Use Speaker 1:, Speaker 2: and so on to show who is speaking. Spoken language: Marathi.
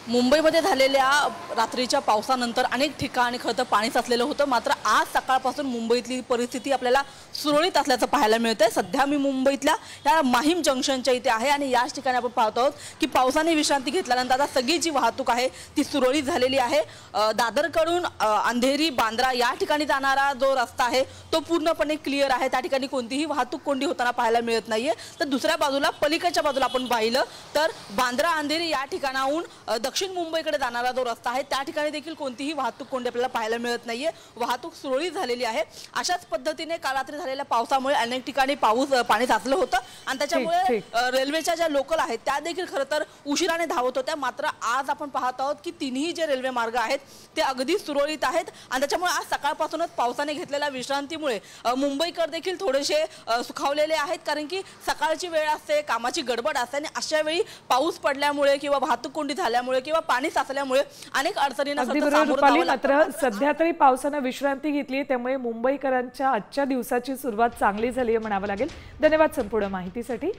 Speaker 1: मुंबईमध्ये झालेल्या रात्रीच्या पावसानंतर अनेक ठिकाणी खरं तर पाणी साचलेलं होतं। मात्र आज सकाळपासून मुंबईतली परिस्थिती आपल्याला सुरळीत असल्याचं पाहायला मिळतंय। सध्या मी मुंबईतल्या या माहीम जंक्शनच्या इथे आहे आणि याच ठिकाणी आपण पाहतो आहोत की पावसाने विश्रांती घेतल्यानंतर आता सगळी जी वाहतूक आहे ती सुरळीत झालेली आहे। दादरकडून अंधेरी बांद्रा या ठिकाणी जाणारा जो रस्ता आहे तो पूर्णपणे क्लिअर आहे। त्या ठिकाणी कोणतीही वाहतूक कोंडी होताना पाहायला मिळत नाहीये। तर दुसऱ्या बाजूला पलीकडच्या बाजूला आपण पाहिलं तर बांद्रा अंधेरी या ठिकाणाहून दक्षिण मुंबईकडे जाणारा जो रस्ता आहे त्या ठिकाणी देखील कोणतीही वाहतूक कोंडी आपल्याला पाहायला मिळत नाहीये। वाहतूक सुरळीत झालेली आहे। अशाच पद्धतीने काल रात्री झालेल्या पावसामुळे अनेक ठिकाणी पाणी साचलं होतं आणि त्याच्यामुळे रेल्वेच्या ज्या लोकल आहेत त्या देखील खरं तर उशिराने धावत होत्या। मात्र आज आपण पाहत आहोत की तिन्ही जे रेल्वे मार्ग आहेत ते अगदी सुरळीत आहेत आणि त्याच्यामुळे आज सकाळपासूनच पावसाने घेतलेल्या विश्रांतीमुळे मुंबईकर देखील थोडेसे सुखावलेले आहेत। कारण की सकाळची वेळ असते, कामाची गडबड असते आणि अशा वेळी पाऊस पडल्यामुळे किंवा वाहतूक कोंडी झाल्यामुळे किंवा पाणी साचल्यामुळे अनेक अडचणींना सामोरं जावं लागतं।
Speaker 2: मात्र सध्या तरी पावसाने विश्रांती घेतली त्यामुळे मुंबईकरांच्या आजच्या दिवसाची सुरुवात चांगली झाली आहे म्हणावं लागेल। धन्यवाद संपूर्ण माहितीसाठी।